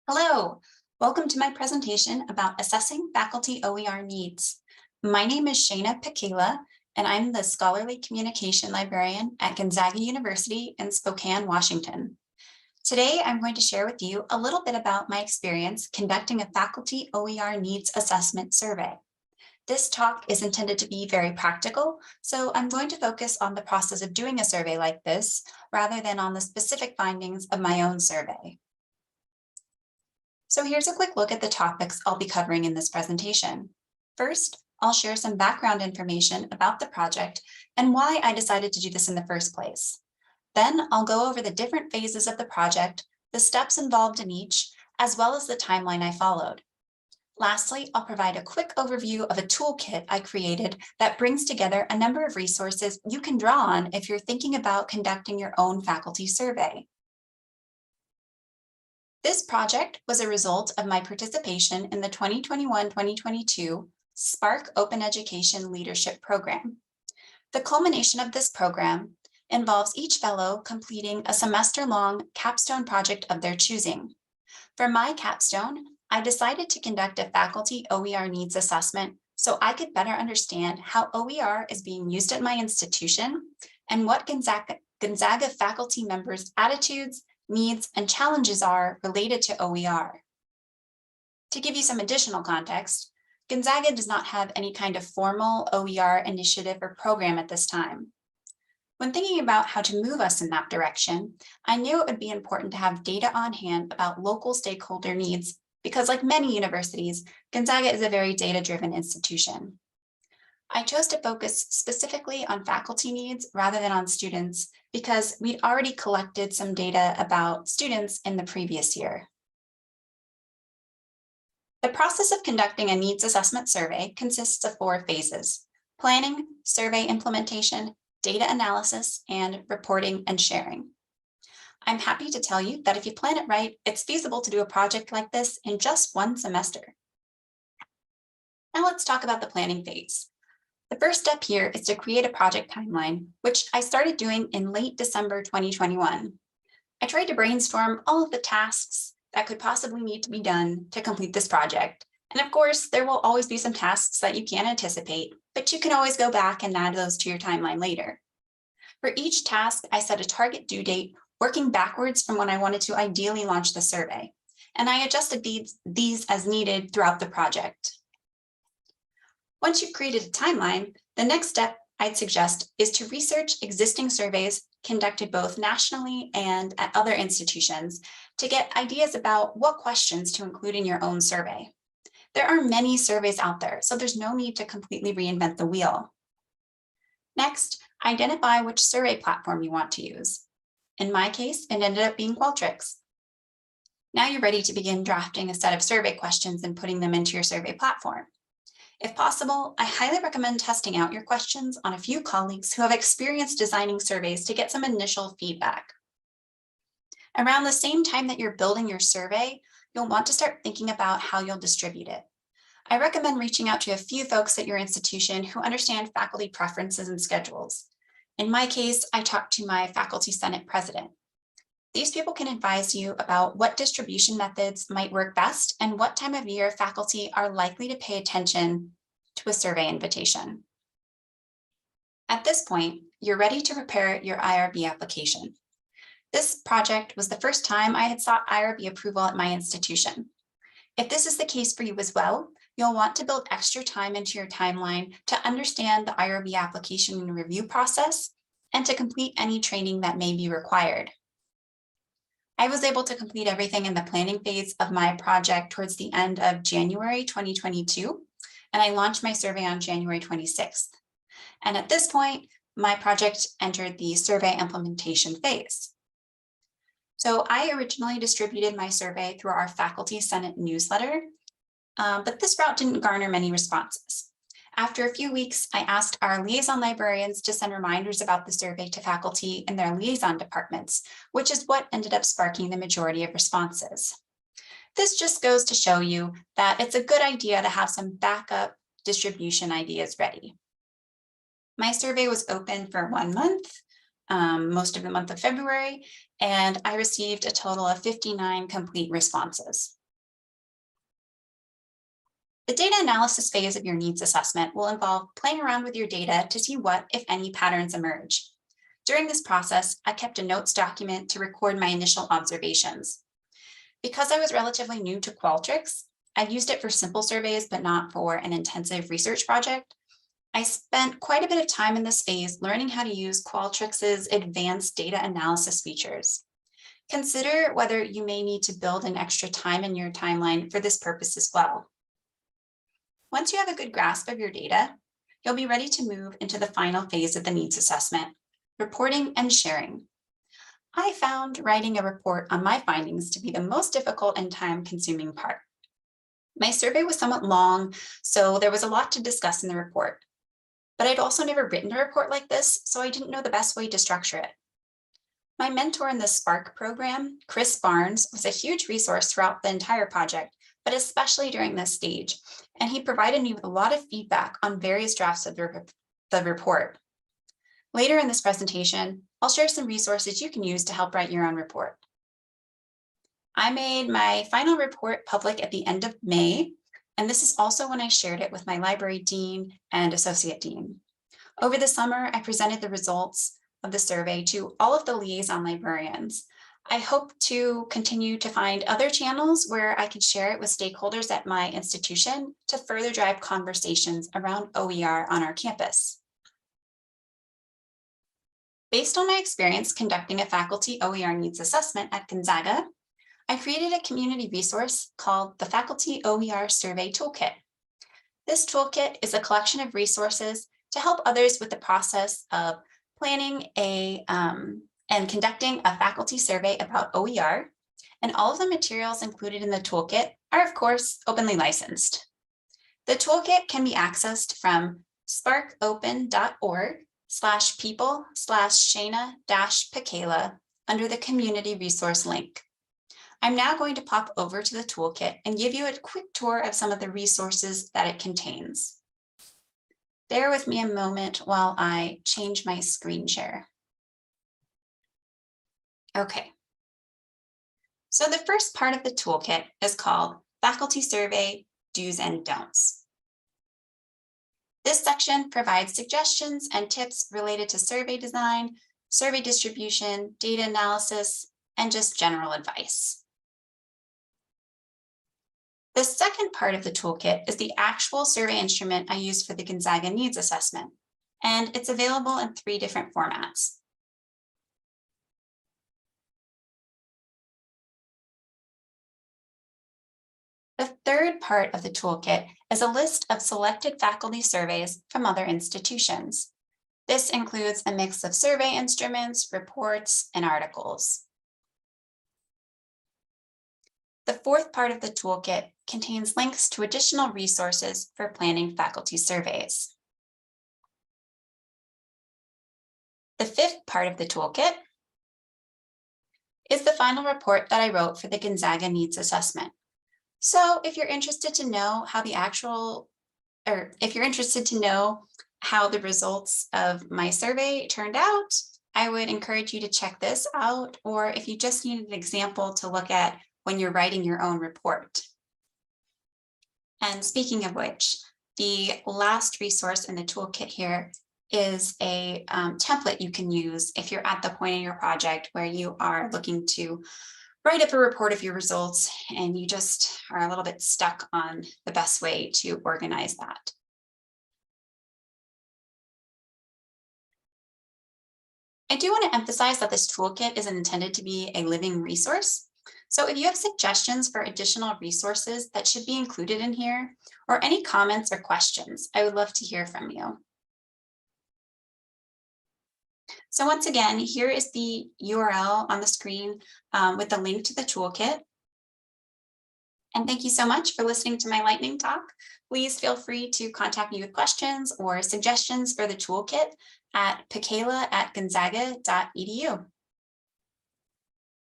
Hello, welcome to my presentation about assessing faculty OER needs. My name is Shayna Pekala, and I'm the Scholarly Communication Librarian at Gonzaga University in Spokane, Washington. Today, I'm going to share with you a little bit about my experience conducting a faculty OER needs assessment survey. This talk is intended to be very practical, so I'm going to focus on the process of doing a survey like this rather than on the specific findings of my own survey. So here's a quick look at the topics I'll be covering in this presentation. First, I'll share some background information about the project and why I decided to do this in the first place. Then I'll go over the different phases of the project, the steps involved in each, as well as the timeline I followed. Lastly, I'll provide a quick overview of a toolkit I created that brings together a number of resources you can draw on if you're thinking about conducting your own faculty survey. This project was a result of my participation in the 2021-2022 Spark Open Education Leadership Program. The culmination of this program involves each fellow completing a semester-long capstone project of their choosing. For my capstone, I decided to conduct a faculty OER needs assessment so I could better understand how OER is being used at my institution and what Gonzaga faculty members' attitudes, needs, and challenges are related to OER. To give you some additional context, Gonzaga does not have any kind of formal OER initiative or program at this time. When thinking about how to move us in that direction, I knew it would be important to have data on hand about local stakeholder needs because, like many universities, Gonzaga is a very data-driven institution. I chose to focus specifically on faculty needs rather than on students because we'd already collected some data about students in the previous year. The process of conducting a needs assessment survey consists of 4 phases: planning, survey implementation, data analysis, and reporting and sharing. I'm happy to tell you that if you plan it right, it's feasible to do a project like this in just 1 semester. Now let's talk about the planning phase. The first step here is to create a project timeline, which I started doing in late December 2021. I tried to brainstorm all of the tasks that could possibly need to be done to complete this project. And of course, there will always be some tasks that you can't anticipate, but you can always go back and add those to your timeline later. For each task, I set a target due date, working backwards from when I wanted to ideally launch the survey. And I adjusted these as needed throughout the project. Once you've created a timeline, the next step I'd suggest is to research existing surveys conducted both nationally and at other institutions to get ideas about what questions to include in your own survey. There are many surveys out there, so there's no need to completely reinvent the wheel. Next, identify which survey platform you want to use. In my case, it ended up being Qualtrics. Now you're ready to begin drafting a set of survey questions and putting them into your survey platform. If possible, I highly recommend testing out your questions on a few colleagues who have experience designing surveys to get some initial feedback. Around the same time that you're building your survey, you'll want to start thinking about how you'll distribute it. I recommend reaching out to a few folks at your institution who understand faculty preferences and schedules. In my case, I talked to my faculty senate president. These people can advise you about what distribution methods might work best and what time of year faculty are likely to pay attention to a survey invitation. At this point, you're ready to prepare your IRB application. This project was the first time I had sought IRB approval at my institution. If this is the case for you as well, you'll want to build extra time into your timeline to understand the IRB application and review process and to complete any training that may be required. I was able to complete everything in the planning phase of my project towards the end of January 2022, and I launched my survey on January 26th. And at this point, my project entered the survey implementation phase. So I originally distributed my survey through our Faculty Senate newsletter, but this route didn't garner many responses. After a few weeks, I asked our liaison librarians to send reminders about the survey to faculty in their liaison departments, which is what ended up sparking the majority of responses. This just goes to show you that it's a good idea to have some backup distribution ideas ready. My survey was open for 1 month, most of the month of February, and I received a total of 59 complete responses. The data analysis phase of your needs assessment will involve playing around with your data to see what, if any, patterns emerge. During this process, I kept a notes document to record my initial observations. Because I was relatively new to Qualtrics, I used it for simple surveys, but not for an intensive research project. I spent quite a bit of time in this phase learning how to use Qualtrics's advanced data analysis features. Consider whether you may need to build an extra time in your timeline for this purpose as well. Once you have a good grasp of your data, you'll be ready to move into the final phase of the needs assessment, reporting and sharing. I found writing a report on my findings to be the most difficult and time-consuming part. My survey was somewhat long, so there was a lot to discuss in the report. But I'd also never written a report like this, so I didn't know the best way to structure it. My mentor in the Spark program, Chris Barnes, was a huge resource throughout the entire project, but especially during this stage, and he provided me with a lot of feedback on various drafts of the report. Later in this presentation, I'll share some resources you can use to help write your own report. I made my final report public at the end of May, and this is also when I shared it with my library dean and associate dean. Over the summer, I presented the results of the survey to all of the liaison librarians. I hope to continue to find other channels where I can share it with stakeholders at my institution to further drive conversations around OER on our campus. Based on my experience conducting a faculty OER needs assessment at Gonzaga, I created a community resource called the Faculty OER Survey Toolkit. This toolkit is a collection of resources to help others with the process of planning and conducting a faculty survey about OER, and all of the materials included in the toolkit are, of course, openly licensed. The toolkit can be accessed from sparkopen.org/people/Shayna-Pekala under the community resource link. I'm now going to pop over to the toolkit and give you a quick tour of some of the resources that it contains. Bear with me a moment while I change my screen share. Okay. So the first part of the toolkit is called Faculty Survey Do's and Don'ts. This section provides suggestions and tips related to survey design, survey distribution, data analysis, and just general advice. The second part of the toolkit is the actual survey instrument I used for the Gonzaga Needs Assessment, and it's available in 3 different formats. The third part of the toolkit is a list of selected faculty surveys from other institutions. This includes a mix of survey instruments, reports, and articles. The fourth part of the toolkit contains links to additional resources for planning faculty surveys. The fifth part of the toolkit is the final report that I wrote for the Gonzaga Needs Assessment. So if you're interested to know how the results of my survey turned out, I would encourage you to check this out, or if you just need an example to look at when you're writing your own report. And speaking of which, the last resource in the toolkit here is a template you can use if you're at the point in your project where you are looking to write up a report of your results and you just are a little bit stuck on the best way to organize that. I do want to emphasize that this toolkit isn't intended to be a living resource. So if you have suggestions for additional resources that should be included in here, or any comments or questions, I would love to hear from you. So once again, here is the URL on the screen with the link to the toolkit. And thank you so much for listening to my lightning talk. Please feel free to contact me with questions or suggestions for the toolkit at pekala@gonzaga.edu.